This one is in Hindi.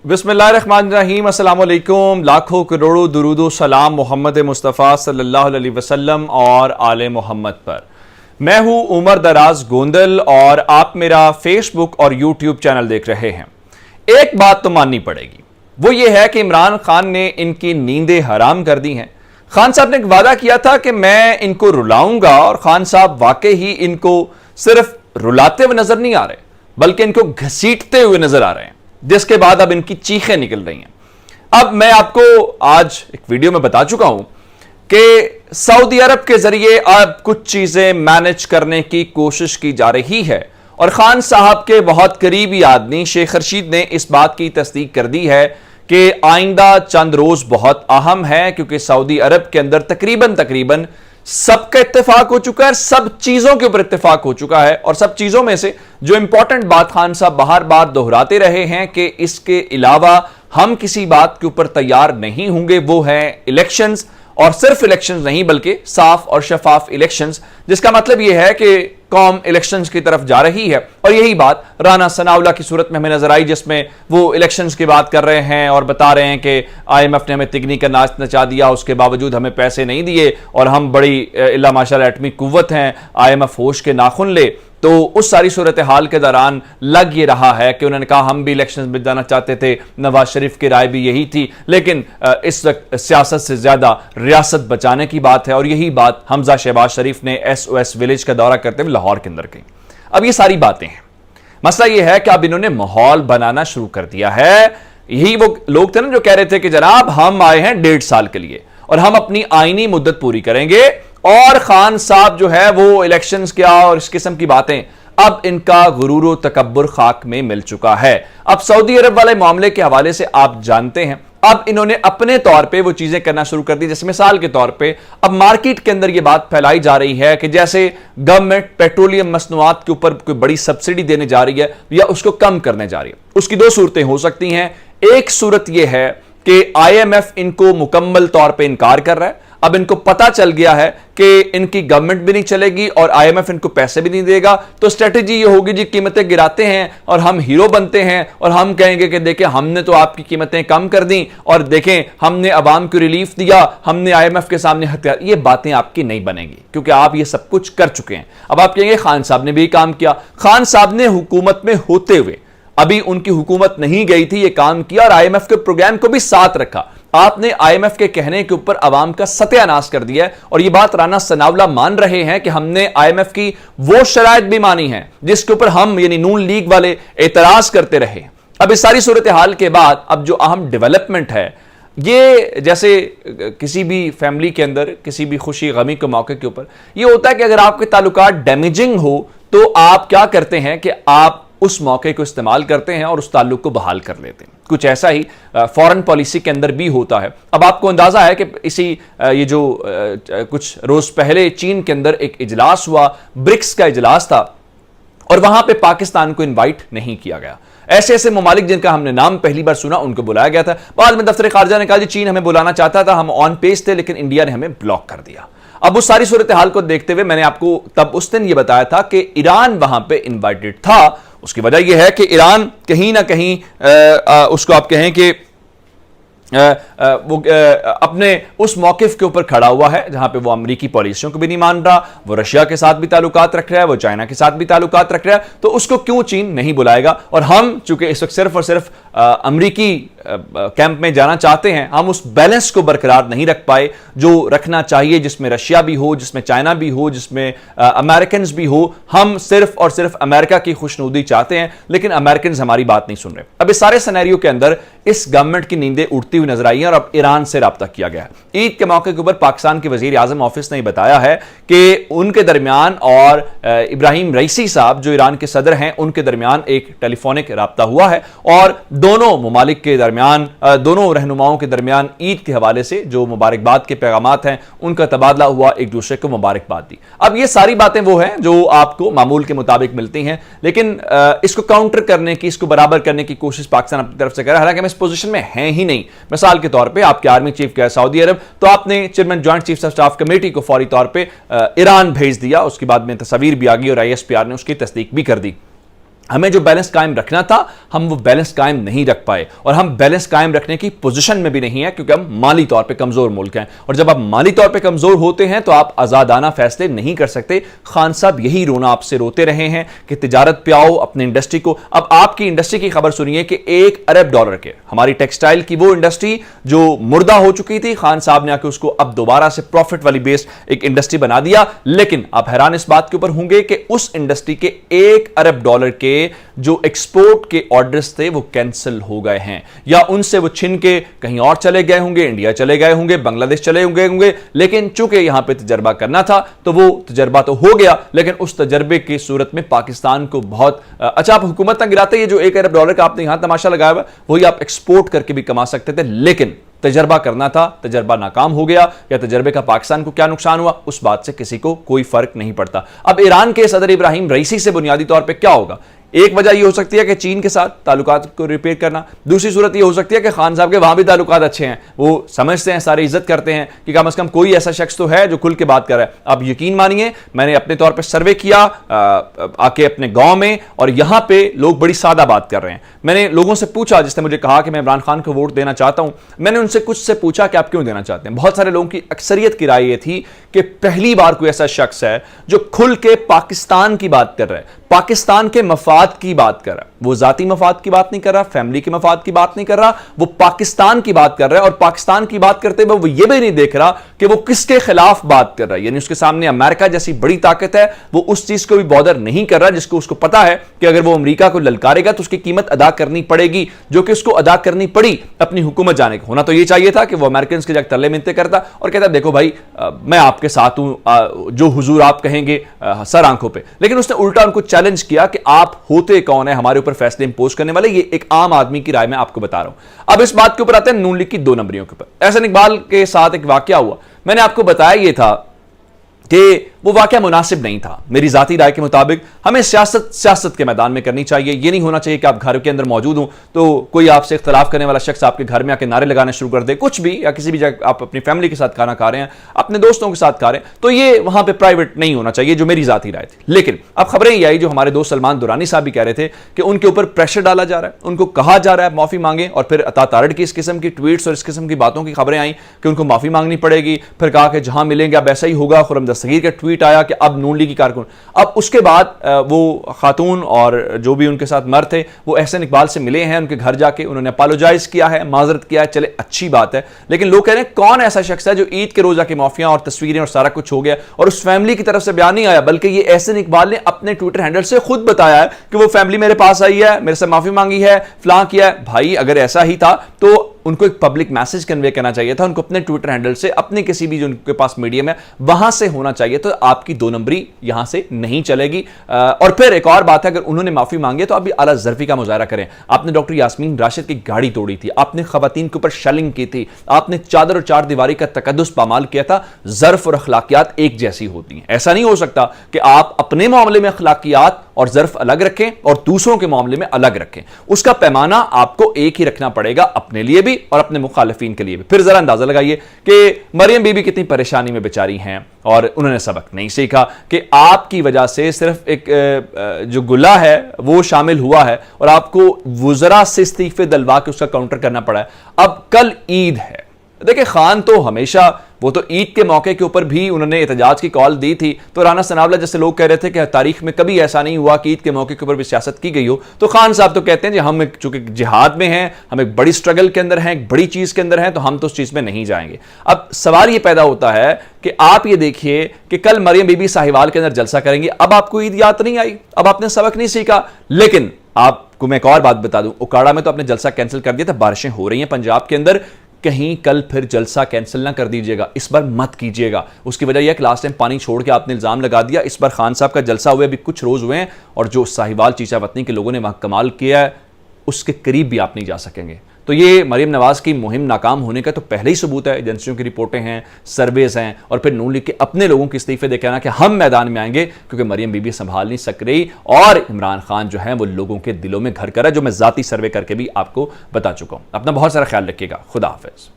बिस्मिल्लाहिर्रहमानिर्रहीम, अस्सलाम वालेकुम। लाखों करोड़ों दुरूदो सलाम मोहम्मद मुस्तफ़ा सल्लल्लाहु अलैहि वसल्लम और आले मोहम्मद पर। मैं हूं उमर दराज गोंदल और आप मेरा फेसबुक और यूट्यूब चैनल देख रहे हैं। एक बात तो माननी पड़ेगी, वो ये है कि इमरान खान ने इनकी नींदें हराम कर दी हैं। खान साहब ने एक वादा किया था कि मैं इनको रुलाऊंगा और खान साहब वाकई ही इनको सिर्फ रुलाते हुए नजर नहीं आ रहे बल्कि इनको घसीटते हुए नजर आ रहे हैं, जिसके बाद अब इनकी चीखें निकल रही हैं। अब मैं आपको आज एक वीडियो में बता चुका हूं कि सऊदी अरब के जरिए अब कुछ चीजें मैनेज करने की कोशिश की जा रही है और खान साहब के बहुत करीबी आदमी शेख रशीद ने इस बात की तस्दीक कर दी है कि आइंदा चंद रोज बहुत अहम है, क्योंकि सऊदी अरब के अंदर तकरीबन सबका इत्तेफाक हो चुका है, सब चीजों के ऊपर इत्तेफाक हो चुका है। और सब चीजों में से जो इंपॉर्टेंट बात खान साहब बार बार दोहराते रहे हैं कि इसके अलावा हम किसी बात के ऊपर तैयार नहीं होंगे, वो है इलेक्शंस। और सिर्फ इलेक्शंस नहीं बल्कि साफ और शफाफ इलेक्शंस, जिसका मतलब यह है कि कौम इलेक्शंस की तरफ जा रही है। और यही बात राना सनाउल्लाह की सूरत में हमें नजर आई, जिसमें वो इलेक्शंस की बात कर रहे हैं और बता रहे हैं कि IMF ने हमें तिगनी का नाच नचा दिया, उसके बावजूद हमें पैसे नहीं दिए और हम बड़ी इल्ला माशाल्लाह एटमी कुव्वत हैं, IMF होश के नाखुन ले। तो उस सारी सूरत हाल के दौरान लग ये रहा है कि उन्होंने कहा हम भी इलेक्शंस में जाना चाहते थे, नवाज शरीफ की राय भी यही थी, लेकिन इस वक्त सियासत से ज्यादा रियासत बचाने की बात है। और यही बात हमजा शहबाज शरीफ ने SOS विलेज का दौरा करते हुए लाहौर के अंदर कही। अब ये सारी बातें हैं, मसला ये है कि अब इन्होंने माहौल बनाना शुरू कर दिया है। यही वो लोग थे ना जो कह रहे थे कि जनाब हम आए हैं 1.5 साल के लिए और हम अपनी आईनी मुद्दत पूरी करेंगे, और खान साहब जो है वो इलेक्शंस क्या और इस किस्म की बातें, अब इनका गुरूर तकब्बुर खाक में मिल चुका है। अब सऊदी अरब वाले मामले के हवाले से आप जानते हैं, अब इन्होंने अपने तौर पे वो चीजें करना शुरू कर दी। जैसे मिसाल के तौर पे अब मार्केट के अंदर ये बात फैलाई जा रही है कि जैसे गवर्नमेंट पेट्रोलियम मसनूआत के ऊपर कोई बड़ी सब्सिडी देने जा रही है या उसको कम करने जा रही है। उसकी दो सूरतें हो सकती हैं। एक सूरत यह है कि IMF इनको मुकम्मल तौर पे इनकार कर रहा है। अब इनको पता चल गया है कि इनकी गवर्नमेंट भी नहीं चलेगी और IMF इनको पैसे भी नहीं देगा, तो स्ट्रेटेजी ये होगी जी कीमतें गिराते हैं और हम हीरो बनते हैं और हम कहेंगे कि देखें हमने तो आपकी कीमतें कम कर दी और देखें हमने अवाम को रिलीफ दिया, हमने IMF के सामने हथियार। ये बातें आपकी नहीं बनेंगी क्योंकि आप ये सब कुछ कर चुके हैं। अब आप कहेंगे खान साहब ने भी काम किया। खान साहब ने हुकूमत में होते हुए, अभी उनकी हुकूमत नहीं गई थी, ये काम किया और IMF के प्रोग्राम को भी साथ रखा। आपने IMF के कहने के ऊपर अवाम का सत्यानाश कर दिया है और यह बात राना सनाउल्लाह मान रहे हैं कि हमने IMF की वो शराइत भी मानी है जिसके ऊपर हम यानी नून लीग वाले एतराज करते रहे। अब इस सारी सूरत हाल के बाद अब जो अहम डेवलपमेंट है, ये जैसे किसी भी फैमिली के अंदर किसी भी खुशी गमी के मौके के ऊपर ये होता है कि अगर आपके ताल्लुकात डैमेजिंग हो तो आप क्या करते हैं कि आप उस मौके को इस्तेमाल करते हैं और उस ताल्लुक को बहाल कर लेते हैं। कुछ ऐसा ही फॉरेन पॉलिसी के अंदर भी होता है। अब आपको अंदाजा है कि इसी ये जो कुछ रोज पहले चीन के अंदर एक इजलास हुआ, ब्रिक्स का इजलास था, और वहां पे पाकिस्तान को इनवाइट नहीं किया गया। ऐसे ऐसे ममालिक जिनका हमने नाम पहली बार सुना उनको बुलाया गया था। बाद में दफ्तर खारजा ने कहा जी चीन हमें बुलाना चाहता था, हम ऑन पेज थे, लेकिन इंडिया ने हमें ब्लॉक कर दिया। अब उस सारी सूरत हाल को देखते हुए मैंने आपको तब उस दिन यह बताया था कि ईरान वहां पे इनवाइटेड था। उसकी वजह यह है कि ईरान कहीं ना कहीं उसको आप कहें कि वो अपने उस मौकिफ के ऊपर खड़ा हुआ है जहां पे वो अमेरिकी पॉलिसियों को भी नहीं मान रहा, वो रशिया के साथ भी ताल्लुकात रख रहा है, वो चाइना के साथ भी ताल्लुकात रख रहा है, तो उसको क्यों चीन नहीं बुलाएगा। और हम चूंकि इस वक्त सिर्फ और सिर्फ अमेरिकी कैंप में जाना चाहते हैं, हम उस बैलेंस को बरकरार नहीं रख पाए जो रखना चाहिए, जिसमें रशिया भी हो, जिसमें चाइना भी हो, जिसमें अमेरिकन भी हो। हम सिर्फ और सिर्फ अमेरिका की खुशनुदी चाहते हैं, लेकिन अमेरिकन हमारी बात नहीं सुन रहे। अब इस सारे सिनेरियो के अंदर इस गवर्नमेंट की नींदें उड़ती हुई नजर आई हैं और अब ईरान से राब्ता किया गया है। ईद के मौके के ऊपर पाकिस्तान के वजीर आजम ऑफिस ने बताया है कि उनके दरमियान और इब्राहिम रईसी साहब जो ईरान के सदर हैं उनके दरमियान एक टेलीफोनिक राब्ता हुआ है और दोनों ममालिक के दरमियान, दोनों रहनुमाओं के दरमियान ईद के हवाले से जो मुबारकबाद के पैगामात हैं उनका तबादला हुआ, एक दूसरे को मुबारकबाद दी। अब ये सारी बातें वो हैं जो आपको मामूल के मुताबिक मिलती हैं, लेकिन इसको काउंटर करने की, इसको बराबर करने की कोशिश पाकिस्तान अपनी तरफ से कर रहा है। हालांकि हम इस पोजीशन में हैं ही नहीं। मिसाल के तौर पे आपके आर्मी चीफ गया सऊदी अरब, तो आपने chairman joint chief of staff committee को फौरी तौर पे ईरान भेज दिया। उसके बाद में तस्वीर भी आ गई और ISPR ने उसकी तस्दीक भी कर दी। हमें जो बैलेंस कायम रखना था हम वो बैलेंस कायम नहीं रख पाए, और हम बैलेंस कायम रखने की पोजीशन में भी नहीं है क्योंकि हम माली तौर पे कमजोर मुल्क हैं। और जब आप माली तौर पे कमजोर होते हैं तो आप आजादाना फैसले नहीं कर सकते। खान साहब यही रोना आपसे रोते रहे हैं कि तिजारत पे आओ, अपनी इंडस्ट्री को। अब आपकी इंडस्ट्री की खबर सुनिए कि $1 अरब के, हमारी टेक्सटाइल की वो इंडस्ट्री जो मुर्दा हो चुकी थी, खान साहब ने आके उसको अब दोबारा से प्रॉफिट वाली बेस्ड एक इंडस्ट्री बना दिया। लेकिन आप हैरान इस बात के ऊपर होंगे कि उस इंडस्ट्री के $1 अरब के जो एक्सपोर्ट के ऑर्डर्स थे वो कैंसिल हो गए हैं, या उनसे वो छिन के कहीं और चले गए होंगे, इंडिया चले गए होंगे, बांग्लादेश चले होंगे। लेकिन चूंकि यहां पे तजर्बा करना था तो वो तजर्बा तो हो गया, लेकिन उस तजर्बे की सूरत में पाकिस्तान को बहुत अच्छा, आप हुकूमत ना गिराते, ये जो $1 अरब का आपने यहां तमाशा लगाया हुआ वही आप एक्सपोर्ट करके भी कमा सकते थे। लेकिन तजर्बा करना था, तजर्बा नाकाम हो गया, या तजर्बे का पाकिस्तान को क्या नुकसान हुआ उस बात से किसी को कोई फर्क नहीं पड़ता। अब ईरान के सदर इब्राहिम रईसी से बुनियादी तौर पे क्या होगा? एक वजह यह हो सकती है कि चीन के साथ ताल्लुकात को रिपेयर करना, दूसरी सूरत यह हो सकती है कि खान साहब के वहां भी ताल्लुकात अच्छे हैं, वो समझते हैं, सारी इज्जत करते हैं कि कम से कम कोई ऐसा शख्स तो है जो खुल के बात कर रहा है। आप यकीन मानिए, मैंने अपने तौर पर सर्वे किया आके अपने गांव में, और यहां पे लोग बड़ी सादा बात कर रहे हैं। मैंने लोगों से पूछा, जिसने मुझे कहा कि मैं इमरान खान को वोट देना चाहता हूं, मैंने उनसे कुछ से पूछा कि आप क्यों देना चाहते हैं। बहुत सारे लोगों की अक्सरियत की राय यह थी कि पहली बार कोई ऐसा शख्स है जो खुल के पाकिस्तान की बात कर रहा है, पाकिस्तान के मफाद की बात कर रहा है। वो जाती मफाद की बात नहीं कर रहा, फैमिली के मफाद की बात नहीं कर रहा, वो पाकिस्तान की बात कर रहा है। और पाकिस्तान की बात करते हुए वो ये भी नहीं देख रहा कि वो किसके खिलाफ बात कर रहा है, यानी उसके सामने अमेरिका जैसी बड़ी ताकत है, वो उस चीज को भी बॉदर नहीं कर रहा जिसको उसको पता है कि अगर वो अमेरिका को ललकारेगा तो उसकी कीमत अदा करनी पड़ेगी, जो कि उसको अदा करनी पड़ी अपनी हुकूमत जाने को। होना तो ये चाहिए था कि वो अमेरिकन के जाकर तरले मिनते करता और कहता देखो भाई मैं आपके साथ हूं, जो हुजूर आप कहेंगे सर आंखों पे। लेकिन उसने उल्टा उनको चैलेंज किया कि आप होते कौन है हमारे ऊपर फैसले इंपोज करने वाले। ये एक आम आदमी की राय में आपको बता रहा हूं। अब इस बात के ऊपर आते हैं नून लीग की 2 नंबरियों के ऊपर। एहसन इकबाल के साथ एक वाकया हुआ, मैंने आपको बताया ये था कि वो वाकया मुनासिब नहीं था। मेरी जाती राय के मुताबिक हमें सियासत के मैदान में करनी चाहिए। ये नहीं होना चाहिए कि आप घर के अंदर मौजूद हों तो कोई आपसे इख्तलाफ करने वाला शख्स आपके घर में आके नारे लगाने शुरू कर दे, कुछ भी, या किसी भी जगह आप अपनी फैमिली के साथ खाना खा रहे हैं, अपने दोस्तों के साथ खा रहे हैं, तो ये वहां पे प्राइवेट नहीं होना चाहिए, जो मेरी जाती राय थी। लेकिन अब खबरें ये आई, जो हमारे दोस्त सलमान दुरानी साहब भी कह रहे थे कि उनके ऊपर प्रेशर डाला जा रहा है, उनको कहा जा रहा है माफी मांगे, और फिर अता तारड़ की इस किस्म की ट्वीट्स और इस किस्म की बातों की खबरें आई कि उनको माफी मांगनी पड़ेगी। फिर कहा कि जहां मिलेंगे अब ऐसा ही होगा। खुर्रम दस्तगीर का ट्वीट आया कि अब नून लीग की कारकुन, अब उसके बाद वो खातून और जो भी उनके साथ मर्द थे वो एहसन इकबाल से मिले हैं, उनके घर जाके उन्होंने अपोलोजाइज किया है, माजरत किया है, चले अच्छी बात है। लेकिन लोग कह रहे हैं कौन ऐसा शख्स है जो ईद के रोजा की माफिया और तस्वीरें और सारा कुछ हो गया और उस फैमिली की तरफ से बयान नहीं आया, बल्कि ये एहसन इकबाल ने अपने ट्विटर हैंडल से खुद बताया है कि वो फैमिली मेरे पास आई है, मेरे से माफी मांगी है, फलां किया है। भाई अगर ऐसा ही था तो उनको एक पब्लिक मैसेज कन्वे करना चाहिए था, उनको अपने ट्विटर हैंडल से, अपने किसी भी जो उनके पास मीडियम है वहां से होना चाहिए। तो आपकी 2 नंबरी यहां से नहीं चलेगी। और फिर एक और बात है, अगर उन्होंने माफी मांगी तो आप भी आला ज़र्फी का मुजाहरा करें। आपने डॉक्टर यास्मीन राशिद की गाड़ी तोड़ी थी, आपने खवातीन के ऊपर शेलिंग की थी, आपने चादर और चार दीवारी का तकद्दुस पामाल किया था। ज़र्फ और अखलाकियात एक जैसी होती हैं। ऐसा नहीं हो सकता कि आप अपने मामले में अखलाकियात और ज़र्फ अलग रखें और दूसरों के मामले में अलग रखें। उसका पैमाना आपको एक ही रखना पड़ेगा, अपने लिए भी और अपने मुखालिफिन के लिए भी। फिर जरा अंदाजा लगाइए कि मरियम बीबी कितनी परेशानी में बेचारी हैं और उन्होंने सबक नहीं सीखा कि आपकी वजह से सिर्फ एक जो गुला है वो शामिल हुआ है और आपको वुज़रा से इस्तीफे दिलवा के उसका काउंटर करना पड़ा है। अब कल ईद है, देखिए खान तो हमेशा, वो तो ईद के मौके के ऊपर भी उन्होंने एहतजाज की कॉल दी थी, तो राना सनावला जैसे लोग कह रहे थे कि तारीख में कभी ऐसा नहीं हुआ कि ईद के मौके के ऊपर भी सियासत की गई हो, तो खान साहब तो कहते हैं कि हम चूंकि जिहाद में हैं, हम एक बड़ी स्ट्रगल के अंदर हैं, एक बड़ी चीज के अंदर हैं, तो हम तो उस चीज में नहीं जाएंगे। अब सवाल ये पैदा होता है कि आप ये देखिए कि कल मरियम बीबी साहिवाल के अंदर जलसा करेंगे, अब आपको ईद याद नहीं आई, अब आपने सबक नहीं सीखा। लेकिन आपको मैं एक और बात बता दूं, उकाड़ा में तो आपने जलसा कैंसिल कर दिया था, बारिशें हो रही हैं पंजाब के अंदर, कहीं कल फिर जलसा कैंसिल ना कर दीजिएगा, इस बार मत कीजिएगा। उसकी वजह यह कि लास्ट टाइम पानी छोड़ के आपने इल्जाम लगा दिया, इस बार खान साहब का जलसा हुए अभी कुछ रोज हुए हैं और जो साहिवाल चीचा वतनी के लोगों ने वहां कमाल किया है उसके करीब भी आप नहीं जा सकेंगे। तो ये मरियम नवाज की मुहिम नाकाम होने का तो पहले ही सबूत है, एजेंसियों की रिपोर्टें हैं, सर्वेज हैं, और फिर नून लीग के अपने लोगों के इस्तीफे देखे ना कि हम मैदान में आएंगे क्योंकि मरियम बीबी संभाल नहीं सक रही और इमरान खान जो है वो लोगों के दिलों में घर कर रहा है, जो मैं जाती सर्वे करके भी आपको बता चुका हूं। अपना बहुत सारा ख्याल रखिएगा। खुदा हाफिज।